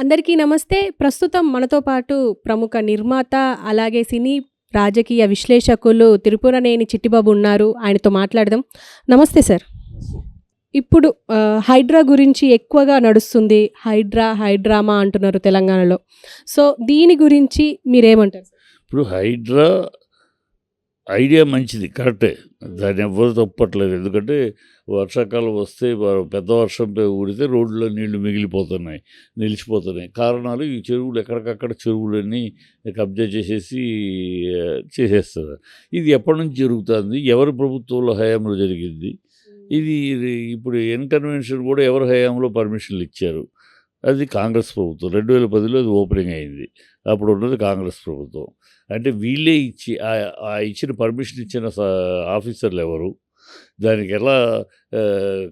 అందరికీ నమస్తే. ప్రస్తుతం మనతో పాటు ప్రముఖ నిర్మాత, అలాగే సినీ రాజకీయ విశ్లేషకులు తిరుపురనేని చిట్టిబాబు ఉన్నారు. ఆయనతో మాట్లాడదాం. నమస్తే సార్. ఇప్పుడు హైడ్రా గురించి ఎక్కువగా నడుస్తుంది. హైడ్రామా అంటున్నారు తెలంగాణలో. సో, దీని గురించి మీరేమంటారు? ఇప్పుడు హైడ్రా ఐడియా మంచిది, కరెక్టే. దాన్ని ఎవ్వరు తప్పట్లేదు. ఎందుకంటే వర్షాకాలం వస్తే పెద్ద వర్షం ఊడితే రోడ్లో నీళ్లు మిగిలిపోతున్నాయి, నిలిచిపోతున్నాయి. కారణాలు ఈ చెరువులు, ఎక్కడికక్కడ చెరువులన్నీ కబ్జా చేసేస్తారు. ఇది ఎప్పటి నుంచి జరుగుతుంది, ఎవరి ప్రభుత్వంలో హయాంలో జరిగింది? ఇది ఇప్పుడు కన్వెన్షన్ కూడా ఎవరి హయాంలో పర్మిషన్లు ఇచ్చారు? అది కాంగ్రెస్ ప్రభుత్వం. 2010లో అది ఓపెనింగ్ అయింది. అప్పుడు ఉన్నది కాంగ్రెస్ ప్రభుత్వం. అంటే వీళ్ళే ఇచ్చి ఇచ్చిన పర్మిషన్ ఇచ్చిన ఆఫీసర్లు ఎవరు? దానికి ఎలా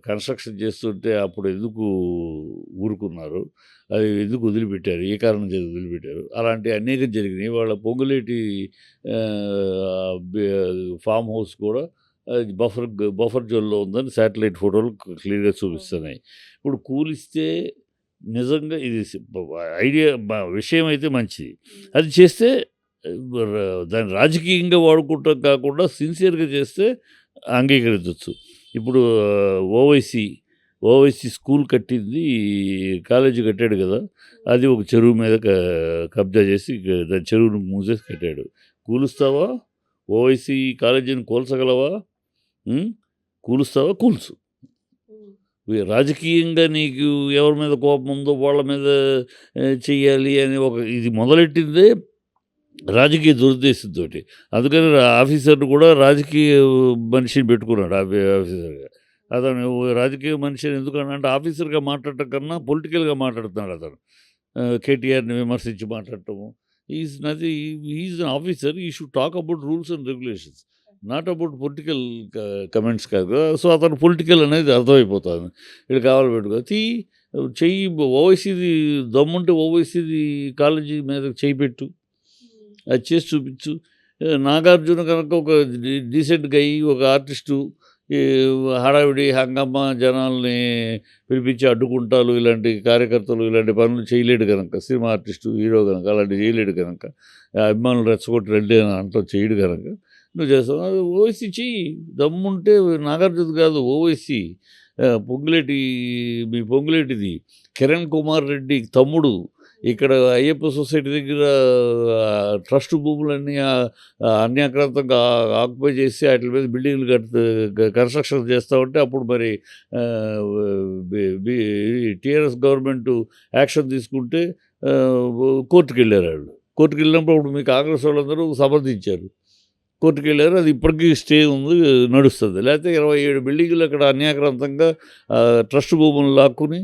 కన్స్ట్రక్షన్ చేస్తుంటే అప్పుడు ఎందుకు ఊరుకున్నారు? అది ఎందుకు వదిలిపెట్టారు? ఏ కారణం చేసి వదిలిపెట్టారు? అలాంటి అనేకం జరిగినాయి. వాళ్ళ పొంగులేటి ఫామ్ హౌస్ కూడా బఫర్ జోన్లో ఉందని శాటిలైట్ ఫోటోలు క్లియర్గా చూపిస్తున్నాయి. ఇప్పుడు కూలిస్తే నిజంగా ఇది విషయం అయితే మంచిది. అది చేస్తే దాన్ని రాజకీయంగా వాడుకుంటాం కాకుండా సిన్సియర్గా చేస్తే అంగీకరించవచ్చు. ఇప్పుడు ఓవైసీ స్కూల్ కట్టింది, కాలేజీ కట్టాడు కదా, అది ఒక చెరువు మీద కబ్జా చేసి దాని చెరువును మూసేసి కట్టాడు. కూలుస్తావా? ఓవైసీ కాలేజీని కూల్చగలవా? కూలుస్తావా? కూల్చు. రాజకీయంగా నీకు ఎవరి మీద కోపం ఉందో వాళ్ళ మీద చెయ్యాలి అని ఇది మొదలెట్టిందే రాజకీయ దురుద్దేశంతో. అందుకని ఆఫీసర్ను కూడా రాజకీయ మనిషిని పెట్టుకున్నాడు ఆఫీసర్గా. అతను రాజకీయ మనిషిని ఎందుకనంటే ఆఫీసర్గా మాట్లాడటం కన్నా పొలిటికల్గా మాట్లాడుతున్నాడు అతను. కేటీఆర్ని విమర్శించి మాట్లాడటము. Is an officer. He should talk about rules and regulations, not about political comments కాదు. సో అతను పొలిటికల్ అనేది అర్థమైపోతుంది. ఇక్కడ కావాలి పెట్టుకో చెయ్యి. ఓవైసీది దమ్ముంటే ఓవైసీది కాలేజీ మీద చెయ్యి పెట్టు, అది చేసి చూపించు. నాగార్జున కనుక ఒక డీసెంట్గా అయ్యి ఒక ఆర్టిస్టు హడావిడి హంగమ్మ జనాల్ని పిలిపించి అడ్డుకుంటాలు, ఇలాంటి కార్యకర్తలు ఇలాంటి పనులు చేయలేడు కనుక, సినిమా ఆర్టిస్టు హీరో కనుక అలాంటివి చేయలేడు కనుక, అభిమానులు రెచ్చగొట్టి రండి అని అంటూ చేయడు కనుక నువ్వు చేస్తావు. అది ఓవైసీ చెయ్యి. దమ్ముంటే నాగార్జున కాదు, ఓవైసీ మీ పొంగులేటిది కిరణ్ కుమార్ రెడ్డి తమ్ముడు ఇక్కడ అయ్యప్ప సొసైటీ దగ్గర ట్రస్ట్ భూములన్నీ అన్యాక్రాంతంగా ఆక్యుపై చేసి వాటి మీద బిల్డింగ్లు కన్స్ట్రక్షన్ చేస్తూ ఉంటే అప్పుడు మరి టీఆర్ఎస్ గవర్నమెంట్ యాక్షన్ తీసుకుంటే కోర్టుకు వెళ్ళారు వాళ్ళు. కోర్టుకు వెళ్ళినప్పుడు అప్పుడు మీ కాంగ్రెస్ వాళ్ళందరూ సమర్థించారు. కోర్టుకు వెళ్ళారు. అది ఇప్పటికీ స్టే ఉంది, నడుస్తుంది. లేకపోతే 27 బిల్డింగులు అక్కడ అన్యాక్రాంతంగా ట్రస్ట్ భూములు లాక్కుని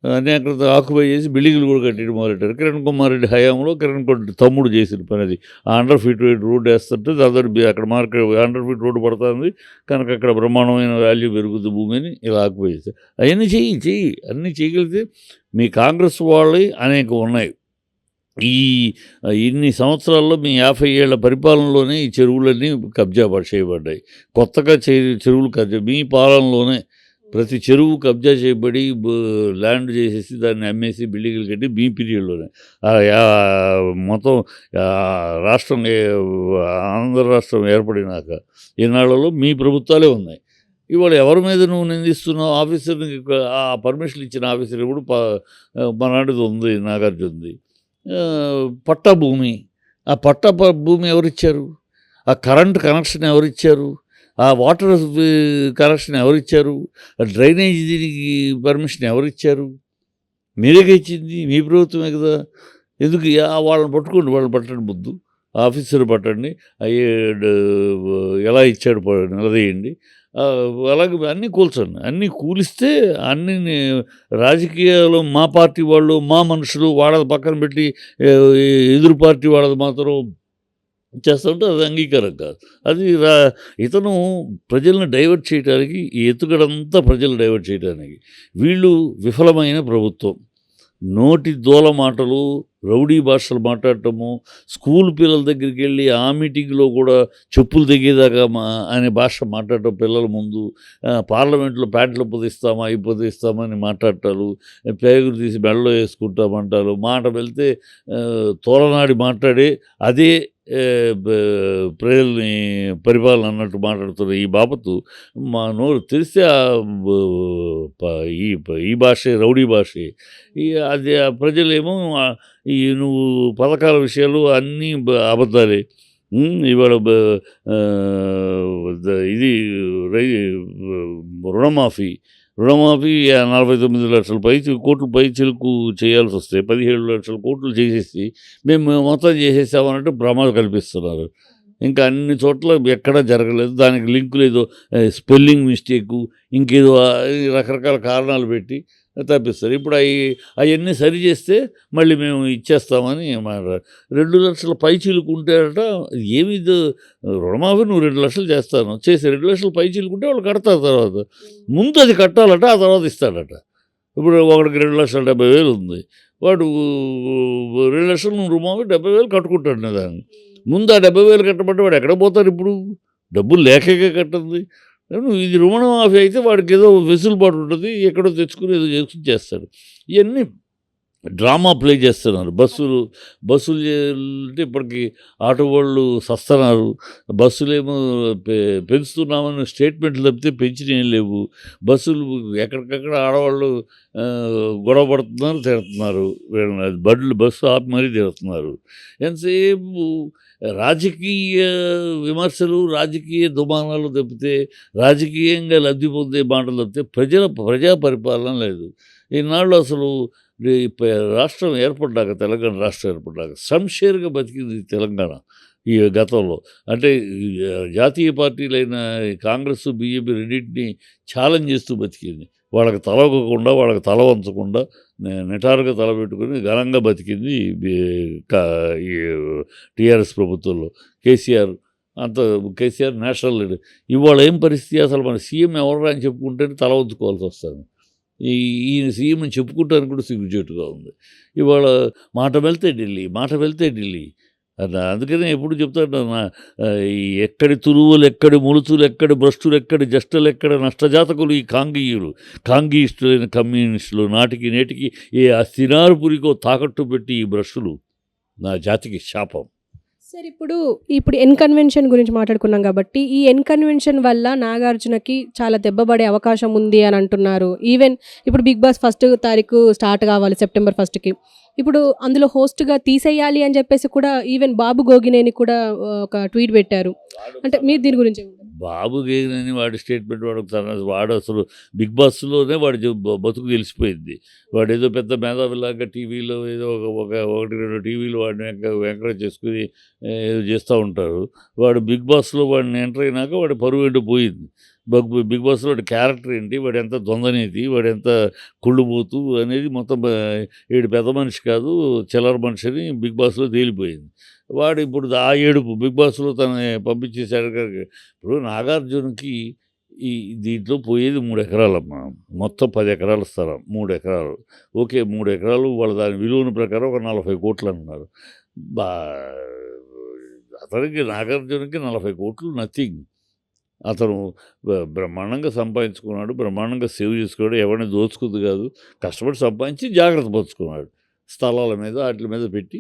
అన్యాక్రాంతంగా ఆక్యుపై చేసి బిల్డింగులు కూడా కట్టడం మొదలెట్టారు. కిరణ్ కుమార్ రెడ్డి హయాంలో కిరణ్ తమ్ముడు చేసిన పని అది. 100 ఫీట్ రోడ్డు వేస్తుంటే దాదాపు అక్కడ మార్కెట్ 100 ఫీట్ రోడ్డు పడుతుంది కనుక అక్కడ బ్రహ్మాండమైన వాల్యూ పెరుగుతుంది భూమిని ఇలా ఆక్యుపై చేస్తారు. అవన్నీ చెయ్యి. అన్నీ చేయగలిగితే మీ కాంగ్రెస్ వాళ్ళవి అనేక ఉన్నాయి. ఇన్ని సంవత్సరాల్లో మీ 50 ఏళ్ల పరిపాలనలోనే ఈ చెరువులన్నీ కబ్జా చేయబడ్డాయి. కొత్తగా చెరువులు కబ్జా మీ పాలనలోనే ప్రతి చెరువు కబ్జా చేయబడి ల్యాండ్ చేసేసి దాన్ని అమ్మేసి బిల్డింగ్లు కట్టి మీ పీరియడ్లోనే మొత్తం రాష్ట్రం ఆంధ్ర రాష్ట్రం ఏర్పడినాక ఈనాళ్లలో మీ ప్రభుత్వాలే ఉన్నాయి. ఇవాళ ఎవరి మీద నువ్వు నిందిస్తున్నావు? ఆఫీసర్ని, ఆ పర్మిషన్ ఇచ్చిన ఆఫీసర్ ఇప్పుడు మనాడిది ఉంది, నాగార్జునది పట్టా భూమి. ఆ పట్టా భూమి ఎవరిచ్చారు? ఆ కరెంట్ కనెక్షన్ ఎవరిచ్చారు? ఆ వాటర్ కనెక్షన్ ఎవరిచ్చారు? డ్రైనేజ్ దీనికి పర్మిషన్ ఎవరిచ్చారు? మీరేగా ఇచ్చింది, మీ ప్రభుత్వమే కదా. ఎందుకు వాళ్ళని పట్టుకోండి, వాళ్ళని పట్టండి, ముద్దు ఆఫీసర్ పట్టండి, ఎలా ఇచ్చాడు నిలదీయండి. అలాగే అన్నీ కూల్చండి. అన్నీ కూలిస్తే అన్ని రాజకీయాలు మా పార్టీ వాళ్ళు, మా మనుషులు వాళ్ళది పక్కన పెట్టి ఎదురు పార్టీ వాళ్ళది మాత్రం చేస్తూ ఉంటే అది అంగీకారం కాదు. అది ఇతను ప్రజలను డైవర్ట్ చేయడానికి, ఈ ఎత్తుగడంతా ప్రజలు డైవర్ట్ చేయడానికి. వీళ్ళు విఫలమైన ప్రభుత్వం. నోటి దూల మాటలు, రౌడీ భాషలు మాట్లాడటము, స్కూల్ పిల్లల దగ్గరికి వెళ్ళి ఆ మీటింగ్లో కూడా చెప్పులు తెగేదాకా అనే భాష మాట్లాడటం పిల్లల ముందు, పార్లమెంట్లో ప్యాంట్లు పొదిస్తామా అవి పొదిస్తామని మాట్లాడటాలు, పేగులు తీసి మెడలో వేసుకుంటామంటారు, మాట వెళ్తే తోలనాడి మాట్లాడే అదే ప్రజల్ని పరిపాలన అన్నట్టు మాట్లాడుతున్న ఈ బాపతు మా నోరు తెరిస్తే ఈ భాషే రౌడీ భాషే. అది ఆ ప్రజలేమో ఈ నువ్వు పథకాల విషయాలు అన్నీ అబద్ధాలే. ఇవాళ ఇది రై రుణమాఫీ రుణమాఫీ 49 లక్షల కోట్లు పై చిలుకు చేయాల్సి వస్తే 17 లక్షల కోట్లు చేసేసి మేము మొత్తం చేసేసామన్నట్టు భ్రమ కల్పిస్తున్నారు. ఇంకా అన్ని చోట్ల ఎక్కడా జరగలేదు. దానికి లింకులు ఏదో స్పెల్లింగ్ మిస్టేకు ఇంకేదో రకరకాల కారణాలు పెట్టి తప్పిస్తారు. ఇప్పుడు అవన్నీ సరి చేస్తే మళ్ళీ మేము ఇచ్చేస్తామని మాట. 2 లక్షల పైచీలకు ఉంటేట ఏమి రుణమాఫీ నువ్వు 2 లక్షలు చేస్తాను చేసి 2 లక్షల పైచీలుకుంటే వాళ్ళు కడతారు. తర్వాత ముందు అది కట్టాలట, ఆ తర్వాత ఇస్తాడట. ఇప్పుడు ఒకడికి 2,70,000 ఉంది, వాడు 2 లక్షలు నువ్వు రుణమాఫీ 70,000 కట్టుకుంటాడు దాన్ని. ముందు ఆ 70,000 కట్టబట్టి వాడు ఎక్కడ పోతారు? ఇప్పుడు డబ్బులు లేకే కట్టింది. ఇది రుణమాఫీ అయితే వాడికి ఏదో వెసులుబాటు ఉంటుంది, ఎక్కడో తెచ్చుకుని ఏదో చేసుకుని చేస్తాడు. ఇవన్నీ డ్రామా ప్లే చేస్తున్నారు. బస్సులు అంటే ఇప్పటికి ఆటో వాళ్ళు సస్తున్నారు. బస్సులేమో పెంచుతున్నామని స్టేట్మెంట్లు తప్పితే పెంచినేం లేవు. బస్సులు ఎక్కడికక్కడ ఆడవాళ్ళు గొడవ పడుతున్నారు, తిడుతున్నారు. బస్సు ఆపి మరీ తిడుతున్నారు. ఎంతసేపు రాజకీయ విమర్శలు, రాజకీయ దుమానాలు తప్పితే, రాజకీయంగా లబ్ధి పొందే మాటలు తప్పితే ప్రజా పరిపాలన లేదు. ఈనాళ్ళు అసలు రాష్ట్రం ఏర్పడ్డాక, తెలంగాణ రాష్ట్రం ఏర్పడ్డాక సంషేర్గా బతికింది తెలంగాణ. ఈ గతంలో అంటే జాతీయ పార్టీలైన కాంగ్రెస్, బీజేపీ రెండింటినీ ఛాలెంజ్ చేస్తూ బతికింది. వాళ్ళకి తల ఒగ్గకుండా, వాళ్ళకి తల వంచకుండా నిటారుగా తల పెట్టుకుని ఘనంగా బతికింది ఈ టీఆర్ఎస్ ప్రభుత్వంలో. KCR national leader. ఇవాళ ఏం పరిస్థితి? అసలు మన సీఎం ఎవరు అని చెప్పుకుంటేనే తల వంచుకోవాల్సి వస్తుంది. ఈయన సీఎం అని చెప్పుకుంటానికి కూడా సిగ్గుచేటుగా ఉంది. ఇవాళ మాట వెళ్తే ఢిల్లీ. అందుకనే ఎప్పుడు చెప్తాడు, ఎక్కడి తురువులు, ఎక్కడి ములుచులు, ఎక్కడి భ్రష్టులు, ఎక్కడి జస్టలు, ఎక్కడ నష్టజాతకులు ఈ కాంగీయిస్టులైన కమ్యూనిస్టులు. నాటికి నేటికి ఏ అస్థినారుపురికో తాకట్టు పెట్టి ఈ భ్రష్టులు నా జాతికి శాపం. సార్ ఇప్పుడు ఎన్ కన్వెన్షన్ గురించి మాట్లాడుకున్నాం కాబట్టి, ఈ ఎన్ కన్వెన్షన్ వల్ల నాగార్జునకి చాలా దెబ్బపడే అవకాశం ఉంది అని అంటున్నారు. ఈవెన్ ఇప్పుడు బిగ్ బాస్ 1వ తారీఖు స్టార్ట్ కావాలి, సెప్టెంబర్ 1కి. ఇప్పుడు అందులో హోస్ట్గా తీసేయాలి అని చెప్పేసి కూడా ఈవెన్ బాబు గోగినేని కూడా ఒక ట్వీట్ పెట్టారు. అంటే మీరు దీని గురించి బాబు గేగినని వాడి స్టేట్మెంట్ వాడు అసలు బిగ్ బాస్లోనే వాడి బతుకు తెలిసిపోయింది. వాడు ఏదో పెద్ద మేధావిలాగా టీవీలో ఏదో ఒకటి 2 టీవీలు వాడిని ఎంకరేజ్ చేసుకుని ఏదో చేస్తూ ఉంటారు. వాడు బిగ్ బాస్లో వాడిని ఎంటర్ అయినాక వాడి పరువు ఏంటో పోయింది. బిగ్ బాస్లో వాడి క్యారెక్టర్ ఏంటి, వాడు ఎంత దొంగనేది, వాడు ఎంత కుళ్ళుబోతు అనేది మొత్తం వీడు పెద్ద మనిషి కాదు, చిల్లర మనిషి అని బిగ్ బాస్లో తేలిపోయింది. వాడు ఇప్పుడు ఆ ఏడుపు బిగ్ బాస్లో తను పంపించేశాడు. ఇప్పుడు నాగార్జునకి దీంట్లో పోయేది 3 ఎకరాలమ్మా. మొత్తం 10 ఎకరాలు స్థలం, 3 ఎకరాలు. ఓకే, 3 ఎకరాలు వాళ్ళ దాని విలువల ప్రకారం ఒక 40 కోట్లు అన్నారు. అతనికి నాగార్జునకి 40 కోట్లు నథింగ్. అతను బ్రహ్మాండంగా సంపాదించుకున్నాడు, బ్రహ్మాండంగా సేవ్ చేసుకున్నాడు, ఎవరిని దోచుకుంది కాదు, కష్టపడి సంపాదించి జాగ్రత్త పరుచుకున్నాడు. స్థలాల మీద వాటి మీద పెట్టి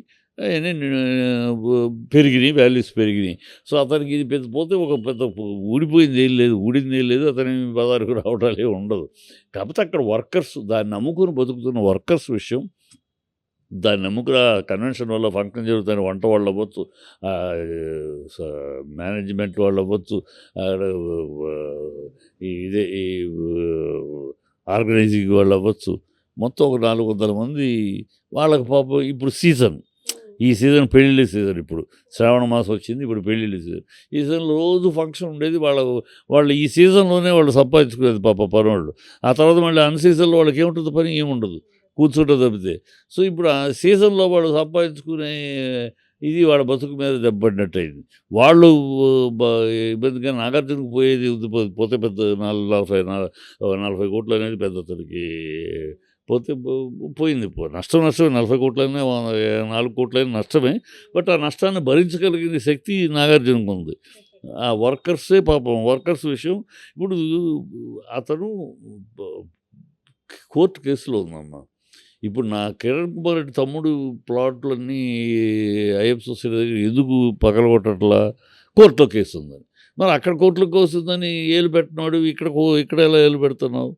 పెరిగినాయి, వాల్యూస్ పెరిగినాయి. సో అతనికి ఇది పెద్ద పోతే ఒక పెద్ద ఊడిపోయింది ఏం లేదు, అతని పదానికి రావటాలే ఉండదు. కాకపోతే అక్కడ వర్కర్స్, దాన్ని నమ్ముకుని బతుకుతున్న వర్కర్స్ విషయం, దాన్ని నమ్ముకుని కన్వెన్షన్ వల్ల ఫంక్షన్ జరుగుతున్న వంట వాళ్ళు అవ్వచ్చు, మేనేజ్మెంట్ వాళ్ళు అవ్వచ్చు, ఈ ఆర్గనైజింగ్ వాళ్ళు అవ్వచ్చు, మొత్తం ఒక 400 మంది వాళ్ళకి పాపం ఇప్పుడు ఈ సీజన్ పెళ్ళిళ్ళ సీజన్. ఇప్పుడు శ్రావణ మాసం వచ్చింది, ఇప్పుడు పెళ్ళిళ్ళ సీజన్. ఈ సీజన్లో రోజు ఫంక్షన్ ఉండేది. వాళ్ళు ఈ సీజన్లోనే వాళ్ళు సంపాదించుకునేది పాప పనోళ్ళు. ఆ తర్వాత మళ్ళీ అన్ సీజన్లో వాళ్ళకి ఏముంటుంది, పని ఏముండదు, కూర్చుంటే తప్పితే. సో ఇప్పుడు ఆ సీజన్లో వాళ్ళు సంపాదించుకునే ఇది వాళ్ళ బతుకు మీద దెబ్బపడినట్టు అయింది. వాళ్ళు ఇబ్బందిగా నాగార్జునకు పోయేది పోతే పెద్ద 40 కోట్లు అనేది పెద్ద అతనికి పోతే పోయింది. నష్టమే 40 కోట్లైనా 4 కోట్లైనా నష్టమే. బట్ ఆ నష్టాన్ని భరించగలిగిన శక్తి నాగార్జునకు ఉంది. ఆ వర్కర్సే పాపం వర్కర్స్ విషయం ఇప్పుడు అతను కోర్టు కేసులో ఉందమ్మా. ఇప్పుడు నా కిరణ్ కుమార్ రెడ్డి తమ్ముడు ప్లాట్లన్నీ అయ్యప్ప సొసైటీ దగ్గర ఎందుకు పగలగొట్టట్లా? కోర్టులో కేసు ఉందని. మరి అక్కడ కోర్టులో కేసు ఉందని ఏలు పెట్టినాడు, ఇక్కడ ఎలా ఏలు పెడుతున్నావు?